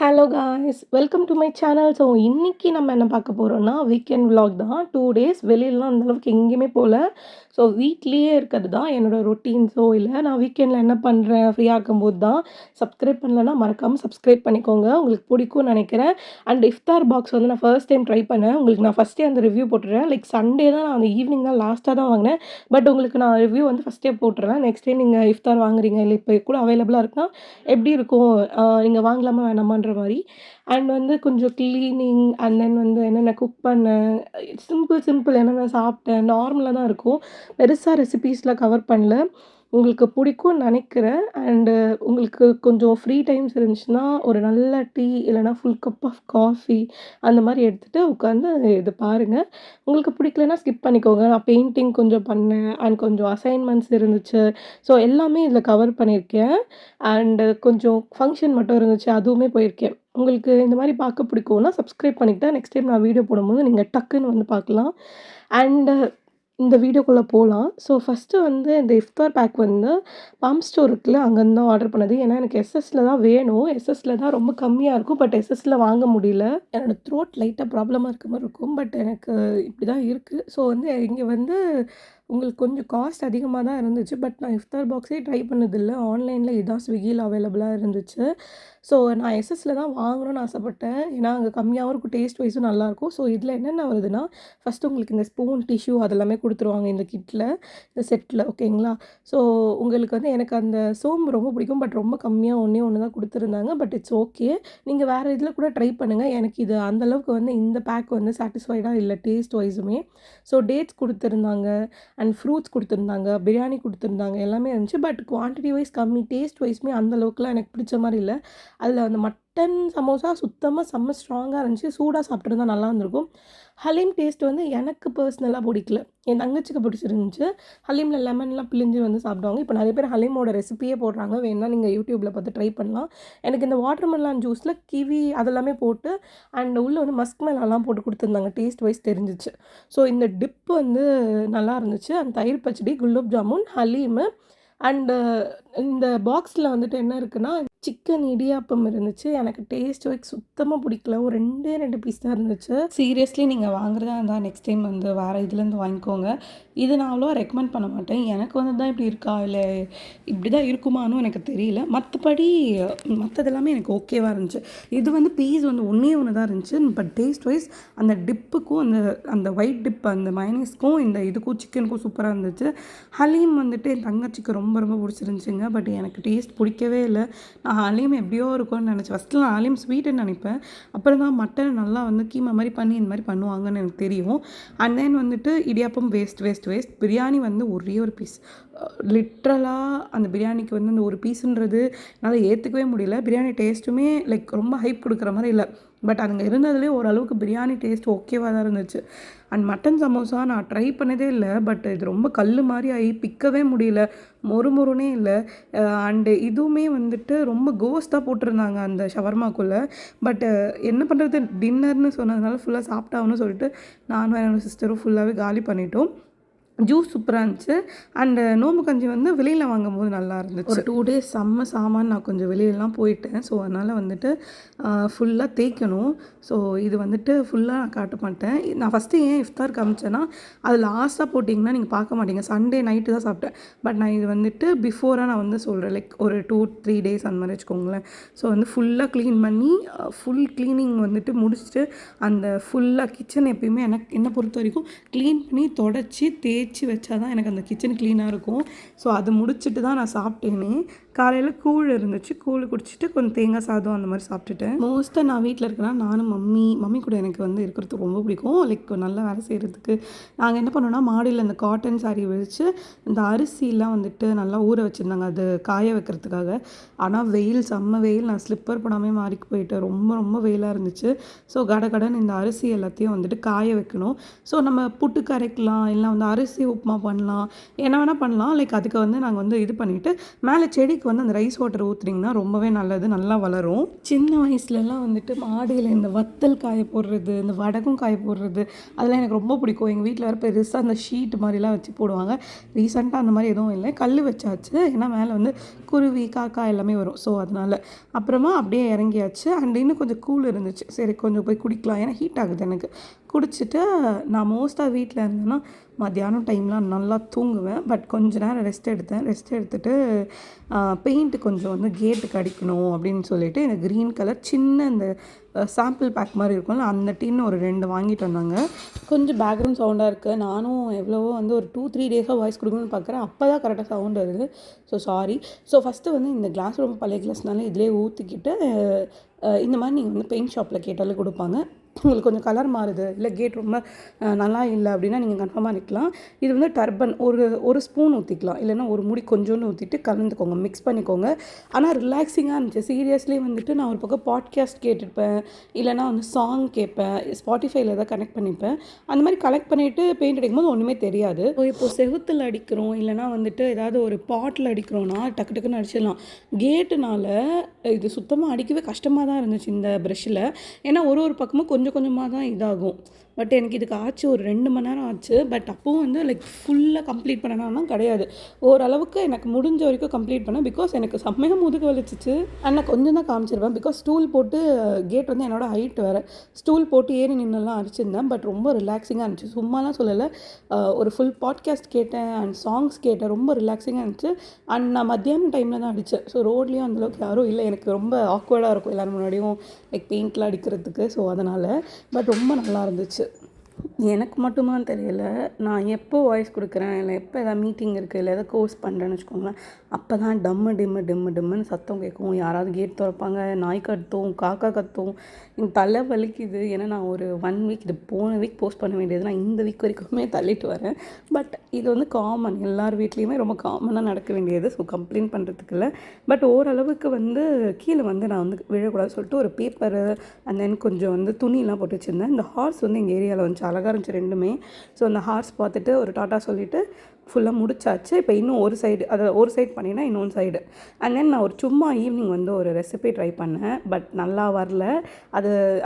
Hello guys welcome to my channel. So இன்றைக்கி நம்ம என்ன பார்க்க போகிறோம்னா வீக்கெண்ட் vlog தான். 2 days வெளியிலலாம் அந்தளவுக்கு எங்கேயுமே போகல. ஸோ வீட்லேயே இருக்கிறது தான் என்னோடய ரொட்டீன்ஸோ இல்லை நான் வீக்கெண்டில் என்ன பண்ணுறேன் ஃப்ரீயாக இருக்கும்போது தான். சப்ஸ்கிரைப் பண்ணலன்னா மறக்காமல் சப்ஸ்கிரைப் பண்ணிக்கோங்க, உங்களுக்கு பிடிக்கும்னு நினைக்கிறேன். அண்ட் இஃப்தார் பாக்ஸ் வந்து நான் ஃபர்ஸ்ட் டைம் ட்ரை பண்ணேன். உங்களுக்கு நான் ஃபஸ்ட்டே அந்த ரிவ்யூ போட்டுறேன். லைக் சண்டே தான் நான் அந்த ஈவினிங் தான் லாஸ்ட்டாக தான் வாங்கினேன். பட் உங்களுக்கு நான் ரிவ்யூ வந்து ஃபஸ்ட்டே போட்டுறேன். நெக்ஸ்ட் டே நீங்கள் இஃப்தார் வாங்குறீங்க இல்லை இப்போ கூட அவைலபிளாக இருக்குன்னா எப்படி இருக்கும், நீங்கள் வாங்கலாமா வேணாமான்ற மாதிரி. அண்ட் வந்து கொஞ்சம் க்ளீனிங் அண்ட் தென் வந்து என்னென்ன குக் பண்ணேன், சிம்பிள் என்னென்ன சாப்பிட்டேன் நார்மலாக தான் இருக்கும். பெருசாக ரெசிபீஸ்லாம் கவர் பண்ணல. உங்களுக்கு பிடிக்கும்னு நினைக்கிறேன். அண்டு உங்களுக்கு கொஞ்சம் ஃப்ரீ டைம்ஸ் இருந்துச்சுன்னா ஒரு நல்ல டீ இல்லைனா ஃபுல் கப் ஆஃப் காஃபி அந்த மாதிரி எடுத்துகிட்டு உட்காந்து இது பாருங்கள். உங்களுக்கு பிடிக்கலன்னா ஸ்கிப் பண்ணிக்கோங்க. நான் பெயிண்டிங் கொஞ்சம் பண்ணேன் அண்ட் கொஞ்சம் அசைன்மெண்ட்ஸ் இருந்துச்சு. ஸோ எல்லாமே இதில் கவர் பண்ணியிருக்கேன். அண்டு கொஞ்சம் ஃபங்க்ஷன் மட்டும் இருந்துச்சு, அதுவுமே போயிருக்கேன். உங்களுக்கு இந்த மாதிரி பார்க்க பிடிக்கும்னா சப்ஸ்கிரைப் பண்ணிக்கிட்டா நெக்ஸ்ட் டைம் நான் வீடியோ போடும்போது நீங்கள் டக்குன்னு வந்து பார்க்கலாம். அண்டு இந்த வீடியோக்குள்ளே போகலாம். ஸோ ஃபஸ்ட்டு வந்து இந்த இஃப்தார் பேக் வந்து பம்ப் ஸ்டோர் இருக்குல்ல, அங்கேருந்து தான் ஆர்டர் பண்ணது. ஏன்னா எனக்கு எஸ்எஸ்ல தான் வேணும். எஸ்எஸ்ல தான் ரொம்ப கம்மியாக இருக்கும். பட் எஸ்எஸ்ல வாங்க முடியல. என்னோடய த்ரோட் லைட்டாக ப்ராப்ளமாக இருக்க மாதிரி இருக்கும். பட் எனக்கு இப்படி தான் இருக்குது. ஸோ வந்து இங்கே வந்து உங்களுக்கு கொஞ்சம் காஸ்ட் அதிகமாக தான் இருந்துச்சு. பட் நான் இஃப்தார் பாக்ஸே ட்ரை பண்ணதில்ல. ஆன்லைனில் இதான் ஸ்விக்கியில் அவைலபிளாக இருந்துச்சு. ஸோ நான் எஸ்எஸ்ல தான் வாங்கணும்னு ஆசைப்பட்டேன். ஏன்னா அங்கே கம்மியாகவும் இருக்கும், டேஸ்ட் வைஸும் நல்லாயிருக்கும். ஸோ இதில் என்னென்ன வருதுன்னா, ஃபஸ்ட்டு உங்களுக்கு இந்த ஸ்பூன், டிஷ்யூ அதெல்லாமே கொடுத்துருவாங்க இந்த கிட்டில், இந்த செட்டில். ஓகேங்களா? ஸோ உங்களுக்கு வந்து எனக்கு அந்த சோம்பு ரொம்ப பிடிக்கும். பட் ரொம்ப கம்மியாக ஒன்று தான் கொடுத்துருந்தாங்க. But it's okay. நீங்கள் வேறு இதில் கூட ட்ரை பண்ணுங்கள். எனக்கு இது அந்தளவுக்கு வந்து இந்த பேக் வந்து சாட்டிஸ்ஃபைடாக இல்லை டேஸ்ட் வைஸுமே. ஸோ டேட்ஸ் கொடுத்துருந்தாங்க அண்ட் ஃப்ரூட்ஸ் கொடுத்துருந்தாங்க, பிரியாணி கொடுத்துருந்தாங்க, எல்லாமே இருந்துச்சு. பட் குவான்டிட்டி வைஸ் கம்மி, டேஸ்ட் வைஸுமே அந்த அளவுக்குலாம் எனக்கு பிடிச்ச மாதிரி இல்லை. அதில் அந்த மட்டன் சமோசா சுத்தமாக செம்ம ஸ்ட்ராங்காக இருந்துச்சு. சூடாக சாப்பிட்ருந்தா நல்லா இருந்திருக்கும். ஹலீம் டேஸ்ட் வந்து எனக்கு பர்சனலாக பிடிக்கல. என் தங்கச்சிக்கு பிடிச்சிருந்துச்சு. ஹலீமில் லெமன்லாம் பிழிஞ்சு வந்து சாப்பிடுவாங்க. இப்போ நிறைய பேர் ஹலீமோட ரெசிபியே போடுறாங்க. வேணுன்னா நீங்கள் யூடியூப்பில் பார்த்து ட்ரை பண்ணலாம். எனக்கு இந்த வாட்டர்மெலன் ஜூஸில் கிவி அதெல்லாமே போட்டு அண்ட் உள்ளே வந்து மஸ்க் மெலன்லாம் போட்டு கொடுத்துருந்தாங்க. டேஸ்ட் வைஸ் தெரிஞ்சிச்சு. ஸோ இந்த டிப் வந்து நல்லா இருந்துச்சு. அந்த தயிர் பச்சடி, குலோப் ஜாமுன், ஹலீமு அண்டு இந்த பாக்ஸில் வந்துட்டு என்ன இருக்குன்னா சிக்கன் இடியாப்பம் இருந்துச்சு. எனக்கு டேஸ்ட் வைஸ் சுத்தமாக பிடிக்கல. ஒரு 2 பீஸ் தான் இருந்துச்சு. சீரியஸ்லி நீங்கள் வாங்குறதா இருந்தால் நெக்ஸ்ட் டைம் வந்து வேறு இதுலேருந்து வாங்கிக்கோங்க. இது நான் அவ்வளோவா ரெக்கமெண்ட் பண்ண மாட்டேன். எனக்கு வந்து தான் இப்படி இருக்கா இல்லை இப்படி தான் இருக்குமானும் எனக்கு தெரியல. மற்றபடி மற்றதெல்லாமே எனக்கு ஓகேவாக இருந்துச்சு. இது வந்து பீஸ் வந்து ஒன்று தான் இருந்துச்சு. பட் டேஸ்ட் வைஸ் அந்த டிப்புக்கும் அந்த அந்த ஒயிட் டிப் அந்த மைனஸ்க்கும் இந்த இதுக்கும் சிக்கனுக்கும் சூப்பராக இருந்துச்சு. ஹலீம் வந்துட்டு என் தங்கச்சிக்கு ரொம்ப பிடிச்சிருந்துச்சுங்க. பட் எனக்கு டேஸ்ட் பிடிக்கவே இல்லை. நான் ஹலீம் எப்படியோ இருக்கும்னு நினச்சேன். ஃபஸ்ட்டு நான் ஹலீம் ஸ்வீட்டுன்னு நினைப்பேன். அப்புறம் தான் மட்டன் நல்லா வந்து கீமா மாதிரி பண்ணி இந்த மாதிரி பண்ணுவாங்கன்னு எனக்கு தெரியும். அண்ட் தென் வந்துட்டு இடியாப்பம் வேஸ்ட். பிரியாணி வந்து ஒரே ஒரு பீஸ். லிட்ரலாக அந்த பிரியாணிக்கு வந்து அந்த ஒரு பீஸுன்றது என்னால் ஏற்றுக்கவே முடியல. பிரியாணி டேஸ்ட்டுமே லைக் ரொம்ப ஹைப் கொடுக்குற மாதிரி இல்லை. பட் அங்கே இருந்ததுலேயே ஓரளவுக்கு பிரியாணி டேஸ்ட் ஓகேவாக தான் இருந்துச்சு. அண்ட் மட்டன் சமோசா நான் ட்ரை பண்ணதே இல்லை. பட் இது ரொம்ப கல் மாதிரி ஆகி பிக்கவே முடியல, மொறுனே இல்லை. அண்டு இதுவுமே வந்துட்டு ரொம்ப கோஸ்ட்டாக போட்டிருந்தாங்க அந்த ஷவர்மாக்குள்ளே. பட் என்ன பண்ணுறது, டின்னர்னு சொன்னதுனால ஃபுல்லாக சாப்பிட்டாகணும்னு சொல்லிட்டு நானும் என்னோடய சிஸ்டரும் ஃபுல்லாகவே காலி பண்ணிட்டோம். ஜூஸ் சூப்பராக இருந்துச்சு. அண்டு நோம்பு கஞ்சி வந்து வெளியில் வாங்கும்போது நல்லா இருந்துச்சு. ஒரு 2 days செம்ம சாமான் நான் கொஞ்சம் வெளியிலலாம் போயிட்டேன். ஸோ அதனால் வந்துட்டு ஃபுல்லாக தேய்க்கணும். ஸோ இது வந்துட்டு ஃபுல்லாக நான் காட்ட மாட்டேன். நான் ஃபஸ்ட்டு ஏன் இஃப்தார் காமிச்சேன்னா, அது லாஸ்ட்டாக போட்டிங்கன்னா நீங்கள் பார்க்க மாட்டீங்க. சண்டே நைட்டு தான் சாப்பிட்டேன். பட் நான் இது வந்துட்டு பிஃபோராக நான் வந்து சொல்கிறேன். லைக் ஒரு 2-3 days அந்த மாதிரி வச்சுக்கோங்களேன். ஸோ வந்து ஃபுல்லாக க்ளீன் பண்ணி ஃபுல் க்ளீனிங் வந்துட்டு முடிச்சுட்டு அந்த ஃபுல்லாக கிச்சன் எப்பயுமே என்னை பொறுத்த வரைக்கும் க்ளீன் பண்ணி தொடச்சி தேய்ச்சி வச்சா தான் எனக்கு அந்த கிச்சன் க்ளீனாக இருக்கும். ஸோ அது முடிச்சுட்டு தான் நான் சாப்பிட்டேனே. காலையில் கூழ் இருந்துச்சு. கூழ் குடிச்சிட்டு கொஞ்சம் தேங்காய் சாதம் அந்த மாதிரி சாப்பிட்டுட்டேன். மோஸ்ட்டாக நான் வீட்டில் இருக்கேன்னா நானும் மம்மி கூட எனக்கு வந்து இருக்கிறது ரொம்ப பிடிக்கும். லைக் நல்லா வேலை செய்கிறதுக்கு நாங்கள் என்ன பண்ணோன்னா, மாடியில் இந்த காட்டன் சாரீ விரித்து இந்த அரிசிலாம் வந்துட்டு நல்லா ஊற வச்சுருந்தாங்க அது காய வைக்கிறதுக்காக. ஆனால் வெயில் செம்ம வெயில். நான் ஸ்லிப்பர் போடாமல் மாறிக்கு போயிட்டேன். ரொம்ப வெயிலாக இருந்துச்சு. ஸோ கடகடன்னு இந்த அரிசி எல்லாத்தையும் வந்துட்டு காய வைக்கணும். ஸோ நம்ம புட்டு கரைக்கலாம், இல்லை வந்து அரிசி உப்புமா பண்ணலாம், என்ன வேணால் பண்ணலாம். லைக் அதுக்கு வந்து நாங்கள் வந்து இது பண்ணிவிட்டு மேலே செடி செடிக்கு வந்து அந்த ரைஸ் வாட்டர் ஊற்றுனீங்கன்னா ரொம்பவே நல்லது, நல்லா வளரும். சின்ன வயசுலலாம் வந்துட்டு மாடியில் இந்த வத்தல் காய போடுறது, இந்த வடகம் காய போடுறது அதெல்லாம் எனக்கு ரொம்ப பிடிக்கும். எங்கள் வீட்டில் வேறு பெருசாக அந்த ஷீட் மாதிரிலாம் வச்சு போடுவாங்க. ரீசெண்டாக அந்த மாதிரி எதுவும் இல்லை, கல் வச்சாச்சு. ஏன்னா மேலே வந்து குருவி காக்கா எல்லாமே வரும், ஸோ அதனால். அப்புறமா அப்படியே இறங்கியாச்சு. அண்ட் இன்னும் கொஞ்சம் கூல் இருந்துச்சு, சரி கொஞ்சம் போய் குடிக்கலாம், ஏன்னா ஹீட் ஆகுது எனக்கு. குடிச்சிட்டு நான் மோஸ்ட்டாக வீட்டில் இருந்தேன்னா மத்தியானம் டைம்லாம் நல்லா தூங்குவேன். பட் கொஞ்ச நேரம் ரெஸ்ட் எடுத்தேன். ரெஸ்ட் எடுத்துகிட்டு பெயிண்ட்டு கொஞ்சம் வந்து கேட்டுக்கு அடிக்கணும் அப்படின்னு சொல்லிட்டு இந்த க்ரீன் கலர் சின்ன இந்த சாம்பிள் பேக் மாதிரி இருக்கும்ல, அந்த டின்னு ஒரு 2 வாங்கிட்டு வந்தாங்க. கொஞ்சம் பேக்ரவுண்ட் சவுண்டாக இருக்குது. நானும் எவ்வளவோ வந்து ஒரு 2-3 டேஸாக வாய்ஸ் கொடுக்கணும்னு பார்க்குறேன், அப்போ தான் கரெக்டாக சவுண்ட் வருது. So sorry. ஸோ ஃபஸ்ட்டு வந்து இந்த கிளாஸ் ரொம்ப பழைய கிளாஸ்னால இதிலே ஊற்றிக்கிட்டு இந்த மாதிரி நீங்கள் வந்து பெயிண்ட் ஷாப்பில் கேட்டாலே கொடுப்பாங்க. உங்களுக்கு கொஞ்சம் கலர் மாறுது, இல்லை கேட் ரொம்ப நல்லா இல்லை அப்படின்னா நீங்கள் கன்ஃபார்மாக நிற்கலாம். இது வந்து டர்பன் ஒரு ஸ்பூன் ஊற்றிக்கலாம், இல்லைன்னா ஒரு முடி கொஞ்சோண்டு ஊற்றிட்டு கலந்துக்கோங்க, மிக்ஸ் பண்ணிக்கோங்க. ஆனால் ரிலாக்ஸிங்காக இருந்துச்சு. சீரியஸ்லி வந்துட்டு நான் ஒரு பக்கம் பாட்காஸ்ட் கேட்டுருப்பேன், இல்லைனா வந்து சாங் கேட்பேன், ஸ்பாட்டிஃபைல ஏதாவது கனெக்ட் பண்ணிப்பேன். அந்த மாதிரி கலெக்ட் பண்ணிவிட்டு பெயிண்ட் அடிக்கும்போது ஒன்றுமே தெரியாது. இப்போது செவுத்தில் அடிக்கிறோம், இல்லைனா வந்துட்டு ஏதாவது ஒரு பாட்டில் அடிக்கிறோன்னா டக்கு டக்குன்னு அடிச்சிடலாம். கேட்டுனால இது சுத்தமாக அடிக்கவே கஷ்டமாக தான் இருந்துச்சு இந்த ப்ரெஷ்ஷில். ஏன்னா ஒரு பக்கமும் கொஞ்சம் கொஞ்சமாக தான் இதாகும். பட் எனக்கு இதுக்கு ஆச்சு ஒரு 2 மணி நேரம் ஆச்சு. பட் அப்போவும் வந்து லைக் ஃபுல்லாக கம்ப்ளீட் பண்ணணும்னா கிடையாது, ஓரளவுக்கு எனக்கு முடிஞ்ச வரைக்கும் கம்ப்ளீட் பண்ணேன். பிகாஸ் எனக்கு செம்மையாக முதுகு வலிச்சிச்சு. ஆனால் கொஞ்சம் தான் காமிச்சிருவேன், பிகாஸ் ஸ்டூல் போட்டு கேட் வந்து என்னோட ஹைட் வேறு, ஸ்டூல் போட்டு ஏறி நின்றுலாம் அடிச்சிருந்தேன். பட் ரொம்ப ரிலாக்ஸிங்காக இருந்துச்சு, சும்மாலாம் சொல்லலை. ஒரு ஃபுல் பாட்காஸ்ட் கேட்டேன் அண்ட் சாங்ஸ் கேட்டேன், ரொம்ப ரிலாக்ஸிங்காக இருந்துச்சு. அண்ட் நான் மத்தியானம் டைமில் தான் அடித்தேன். ஸோ ரோட்லேயும் அந்தளவுக்கு யாரும் இல்லை, எனக்கு ரொம்ப ஆக்வர்டாக இருக்கும் எல்லோரும் முன்னாடியும் லைக் பெயிண்ட்லாம் அடிக்கிறதுக்கு. ஸோ அதனால் பட் ரொம்ப நல்லா இருந்துச்சு. எனக்கு மட்டுமான்னு தெரியல, நான் எப்போ வாய்ஸ் கொடுக்குறேன், இல்லை எப்போ எதாவது மீட்டிங் இருக்குது, இல்லை எதாவது கோர்ஸ் பண்ணுறேன்னு வச்சுக்கோங்களேன், அப்போ தான் டிம்முன்னு சத்தம் கேட்கும். யாராவது கேட் திறப்பாங்க, நாய் கத்தும், காக்கா கத்தும். எனக்கு தலை வலிக்குது. ஏன்னா நான் ஒரு 1 வீக், இது போன வீக் போஸ்ட் பண்ண வேண்டியது, நான் இந்த வீக் வரைக்குமே தள்ளிட்டு வரேன். பட் இது வந்து காமன், எல்லார் வீட்லேயுமே ரொம்ப காமனாக நடக்க வேண்டியது. ஸோ கம்ப்ளைண்ட் பண்ணுறதுக்கு இல்லை. பட் ஓரளவுக்கு வந்து கீழே வந்து நான் வந்து விழக்கூடாதுன்னு சொல்லிட்டு ஒரு பேப்பரு அண்ட் தென் கொஞ்சம் வந்து துணியெலாம் போட்டு வச்சுருந்தேன். இந்த ஹார்ஸ் வந்து எங்கள் ஏரியாவில் வந்துச்சு, அழகாக இருந்துச்சு ரெண்டுமே. ஸோ அந்த ஹார்ஸ் பார்த்துட்டு ஒரு டாட்டா சொல்லிவிட்டு ஃபுல்லாக முடிச்சாச்சு. இப்போ இன்னும் ஒரு சைடு, அதை ஒரு சைடு பண்ணினா இன்னொன்று சைடு. அண்ட் தென் நான் ஒரு சும்மா ஈவினிங் வந்து ஒரு ரெசிபி ட்ரை பண்ணேன், பட் நல்லா வரல.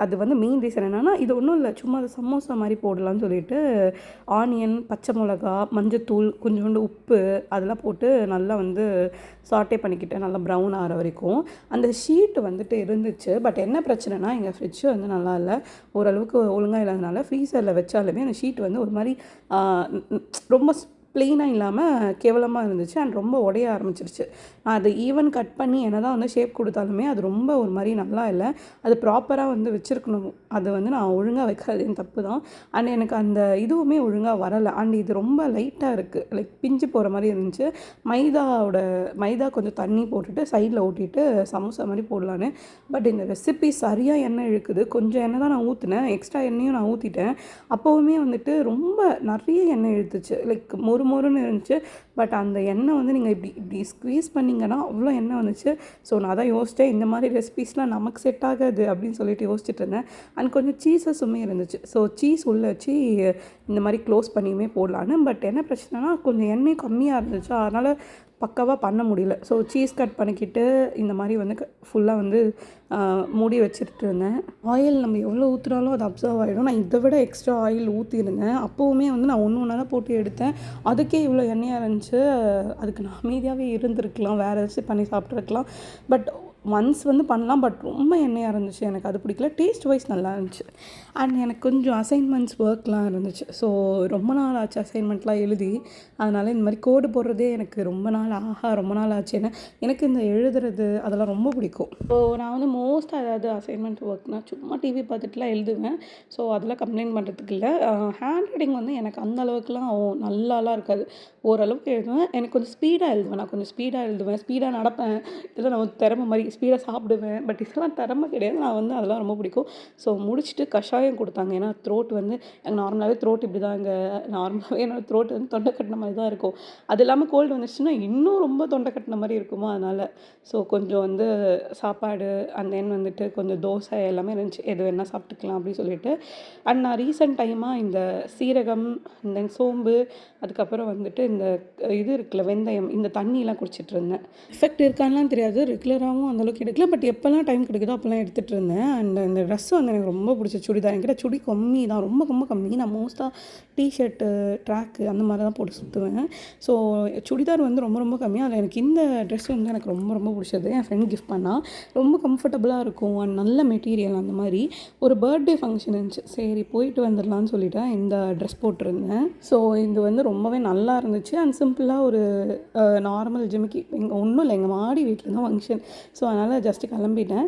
அது வந்து மெயின் ரீசன் என்னென்னா, இது ஒன்றும் இல்லை, சும்மா அது சமோசா மாதிரி போடலான்னு சொல்லிட்டு ஆனியன், பச்சை மிளகா, மஞ்சத்தூள், கொஞ்சோண்டு உப்பு அதெல்லாம் போட்டு நல்லா வந்து சாட்டே பண்ணிக்கிட்டேன், நல்லா ப்ரௌன் ஆகிற வரைக்கும். அந்த ஷீட்டு வந்துட்டு இருந்துச்சு. பட் என்ன பிரச்சனைனா, எங்கள் ஃப்ரிட்ஜு வந்து நல்லா இல்லை, ஓரளவுக்கு ஒழுங்காக இல்லாதனால ஃப்ரீசரில் வச்சாலுமே அந்த ஷீட் வந்து ஒரு மாதிரி ரொம்ப ப்ளெயினாக இல்லாமல் கேவலமாக இருந்துச்சு அண்ட் ரொம்ப உடைய ஆரம்பிச்சிருச்சு. அது ஈவன் கட் பண்ணி என்ன தான் வந்து ஷேப் கொடுத்தாலுமே அது ரொம்ப ஒரு மாதிரி நல்லா இல்லை. அது ப்ராப்பராக வந்து வச்சுருக்கணும், அது வந்து நான் ஒழுங்காக வைக்காதேன்னு தப்பு தான். அண்ட் எனக்கு அந்த இதுவுமே ஒழுங்காக வரலை. அண்ட் இது ரொம்ப லைட்டாக இருக்குது, லைக் பிஞ்சு போகிற மாதிரி இருந்துச்சு. மைதா கொஞ்சம் தண்ணி போட்டுட்டு சைடில் ஊட்டிட்டு சமோசா மாதிரி போடலான்னு. பட் இந்த ரெசிபி சரியாக எண்ணெய் இழுக்குது. கொஞ்சம் எண்ணெய் தான் நான் ஊற்றினேன், எக்ஸ்ட்ரா எண்ணெயும் நான் ஊற்றிட்டேன். அப்போவுமே வந்துட்டு ரொம்ப நிறைய எண்ணெய் இழுத்துச்சு, லைக் மொறுன்னு இருந்துச்சு. பட் அந்த எண்ணெய் வந்து நீங்கள் இப்படி ஸ்க்வீஸ் பண்ணிங்கன்னா அவ்வளோ எண்ணெய் வந்துச்சு. ஸோ நான் தான் யோசித்தேன், இந்த மாதிரி ரெசிபீஸ்லாம் நமக்கு செட் ஆகாது அப்படின்னு சொல்லிட்டு யோசிச்சுட்டு இருந்தேன். அண்ட் கொஞ்சம் சீஸஸுமே இருந்துச்சு. ஸோ சீஸ் உள்ளே வச்சு இந்த மாதிரி க்ளோஸ் பண்ணியுமே போடலான்னு. பட் என்ன பிரச்சனைனா, கொஞ்சம் எண்ணெய் கம்மியாக இருந்துச்சு, அதனால் பக்காவாக பண்ண முடியல. ஸோ சீஸ் கட் பண்ணிக்கிட்டு இந்த மாதிரி வந்து ஃபுல்லாக வந்து மூடி வச்சுட்டு இருந்தேன். ஆயில் நம்ம எவ்வளோ ஊற்றுனாலும் அது அப்சர்வ் ஆகிடும். நான் இதை விட எக்ஸ்ட்ரா ஆயில் ஊற்றிருந்தேன். அப்போவுமே வந்து நான் ஒன்று தான் போட்டு எடுத்தேன். அதுக்கே இவ்வளோ எண்ணெயாக இருந்துச்சு. அதுக்கு நான் அமைதியாகவே இருந்திருக்கலாம், வேறு ஏதாச்சும் பண்ணி சாப்பிட்ருக்கலாம். பட் ஒன்ஸ் வந்து பண்ணலாம், பட் ரொம்ப எண்ணெயாக இருந்துச்சு, எனக்கு அது பிடிக்கல. டேஸ்ட் வைஸ் நல்லா இருந்துச்சு. அண்ட் எனக்கு கொஞ்சம் அசைன்மெண்ட்ஸ் ஒர்க்லாம் இருந்துச்சு. ஸோ ரொம்ப நாள் ஆச்சு அசைன்மெண்ட்லாம் எழுதி. அதனால் இந்த மாதிரி கோடு போடுறதே எனக்கு ரொம்ப நாள் ஆச்சு. ஏன்னா எனக்கு இந்த எழுதுறது அதெல்லாம் ரொம்ப பிடிக்கும். ஸோ நான் வந்து மோஸ்ட்டாக ஏதாவது அசைன்மெண்ட் ஒர்க்னால் சும்மா டிவி பார்த்துட்டுலாம் எழுதுவேன். ஸோ அதெல்லாம் கம்ப்ளைண்ட் பண்ணுறதுக்கு இல்லை. ஹேண்ட் ரைட்டிங் வந்து எனக்கு அந்த அளவுக்குலாம் நல்லாலாம் இருக்காது, ஓரளவுக்கு எழுதுவேன். எனக்கு கொஞ்சம் ஸ்பீடாக எழுதுவேன், ஸ்பீடாக நடப்பேன். இதெல்லாம் நான் திறமை மாதிரி ஸ்பீடாக சாப்பிடுவேன். பட் இதெல்லாம் திறமை கிடையாது. நான் வந்து அதெல்லாம் ரொம்ப பிடிக்கும். ஸோ முடிச்சுட்டு கஷாயம் குடுத்தாங்க. ஏன்னா த்ரோட் வந்து எனக்கு நார்மலாவே த்ரோட் இப்படிதாங்க. நார்மலாவே என்னோட த்ரோட் வந்து தொண்டை கட்டுன மாரி தான் இருக்கும். அது இல்லாம கோல்டு வந்துருச்சுன்னா, இன்னும் ரொம்ப தொண்டை கட்டுன மாரி இருக்குமா, அதனால. ஸோ கொஞ்சம் வந்து சாப்பாடு அண்ட் தென் வந்துட்டு கொஞ்சம் தோசை எல்லாமே இருந்துச்சு. எது வேணா சாப்பிட்டுக்கலாம் அப்படின்னு சொல்லிட்டு. அண்ட் நான் ரீசென்ட் டைமா இந்த சீரகம், தென் சோம்பு, அதுக்கப்புறம் வந்துட்டு இந்த இது இருக்குல்ல வெந்தயம், இந்த தண்ணிலாம் குடிச்சிட்டுருந்தேன். எஃபெக்ட் இருக்கான்லாம் தெரியாது. ரெகுலராவும் அந்த அளவுக்கு எடுக்கல. பட் எப்போலாம் டைம் கிடைக்குதோ அப்போலாம் எடுத்துகிட்டு இருந்தேன். அண்ட் இந்த ட்ரெஸ் வந்து எனக்கு ரொம்ப பிடிச்ச சுடிதார். என்கிட்ட சுடி கம்மி தான். ரொம்ப ரொம்ப கம்மி. நான் மோஸ்ட்டாக டீஷர்ட்டு, ட்ராக்கு அந்த மாதிரி தான் போட்டு சுற்றுவேன். ஸோ சுடிதார் வந்து ரொம்ப ரொம்ப கம்மி. அதில் எனக்கு இந்த ட்ரெஸ் வந்து எனக்கு ரொம்ப ரொம்ப பிடிச்சது. என் ஃப்ரெண்ட் கிஃப்ட் பண்ணா. ரொம்ப கம்ஃபர்டபுளாக இருக்கும் அண்ட் நல்ல மெட்டீரியல் அந்த மாதிரி. ஒரு பர்த்டே ஃபங்க்ஷன் இருந்துச்சு. சரி போயிட்டு வந்துடலான்னு சொல்லிட்டு இந்த ட்ரெஸ் போட்டிருந்தேன். ஸோ இது வந்து ரொம்பவே நல்லா இருந்துச்சு. அண்ட் சிம்பிளாக ஒரு நார்மல் ஜிமிக்கி இங்கே ஒன்றும் இல்லை, எங்கள் மாடி வீட்டில் தான் ஃபங்க்ஷன். ஸோ அதனால் ஜஸ்ட்டு கிளம்பிட்டேன்.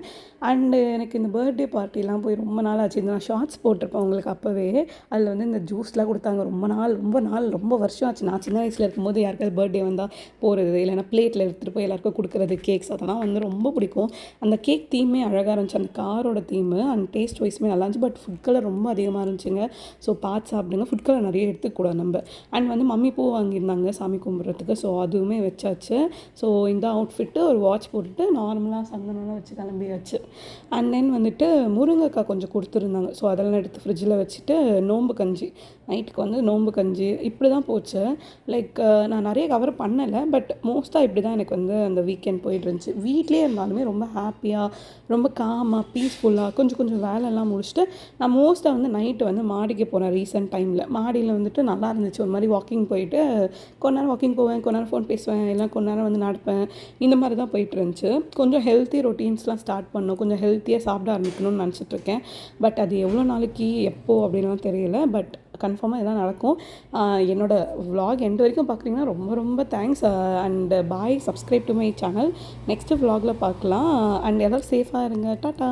அண்டு எனக்கு இந்த பர்த்டே பார்ட்டிலாம் போய் ரொம்ப நாள் ஆச்சு. இந்த நான் ஷார்ட்ஸ் போட்டிருப்பேன் உங்களுக்கு அப்போவே. அதில் வந்து இந்த ஜூஸ்லாம் கொடுத்தாங்க. ரொம்ப வருஷம் ஆச்சு. நான் சின்ன வயசில் இருக்கும்போது யாருக்காவது பர்த்டே வந்தால் போகிறது, இல்லைன்னா பிளேட்டில் எடுத்துகிட்டு போய் எல்லாருக்கும் கொடுக்குறது, கேக்ஸ் அதெல்லாம் வந்து ரொம்ப பிடிக்கும். அந்த கேக் தீமே அழகாக இருந்துச்சு. அந்த காரோட தீமு அண்ட் டேஸ்ட் வைஸுமே நல்லா இருந்துச்சு. பட் ஃபுட் கலர் ரொம்ப அதிகமாக இருந்துச்சுங்க. ஸோ பார்த்து சாப்பிடுங்க. ஃபுட் கலர் நிறைய எடுத்துக்கூடாது நம்ம. அண்ட் வந்து மம்மி பூ வாங்கியிருந்தாங்க சாமி கும்பிட்றதுக்கு. ஸோ அதுவுமே வச்சாச்சு. ஸோ இந்த அவுட்ஃபிட்டு ஒரு வாட்ச் போட்டுட்டு நார்மலாக சந்தனம்லாம் வச்சு கிளம்பியாச்சு. அண்ட் தென் வந்துட்டு முருங்கைக்காய் கொஞ்சம் கொடுத்துருந்தாங்க. ஸோ அதெல்லாம் எடுத்து ஃப்ரிட்ஜில் வச்சுட்டு நோம்பு கஞ்சி நைட்டுக்கு வந்து நோம்பு கஞ்சி இப்படி தான் போச்சு. லைக் நான் நிறைய கவர் பண்ணலை. பட் மோஸ்ட்டாக இப்படி தான் எனக்கு வந்து அந்த வீக்கெண்ட் போயிட்டு இருந்துச்சு. வீட்டிலே இருந்தாலுமே ரொம்ப ஹாப்பியாக, ரொம்ப காமாக, பீஸ்ஃபுல்லாக கொஞ்சம் கொஞ்சம் வேலைலாம் முடிச்சுட்டு நான் மோஸ்ட்டாக வந்து நைட்டு வந்து மாடிக்கு போகிறேன். ரீசெண்ட் டைமில் மாடியில் வந்துட்டு நல்லா இருந்துச்சு. ஒரு மாதிரி வாக்கிங் போயிட்டு கொஞ்ச நேரம் வாக்கிங் போவேன், கொஞ்ச நேரம் ஃபோன் பேசுவேன், இல்லைனா கொஞ்ச நேரம் வந்து நடப்பேன். இந்த மாதிரி தான் போயிட்டு இருந்துச்சு. கொஞ்சம் ஹெல்த்தி ரொட்டீன்ஸ்லாம் ஸ்டார்ட் பண்ணணும். கொஞ்சம் ஹெல்த்தியாக சாப்பிட ஆரம்பிக்கணும்னு நினச்சிட்ருக்கேன். பட் அது எவ்வளோ நாளைக்கு எப்போ அப்படின்லாம் தெரியல. பட் கன்ஃபார்மாக இதெல்லாம் நடக்கும். என்னோடய vlog எண்ட் வரைக்கும் பார்க்குறீங்கன்னா ரொம்ப ரொம்ப thanks. And bye. Subscribe to my channel. Next vlogல பார்க்கலாம். அண்ட் எல்லோரும் சேஃபாக இருங்க. டாட்டா.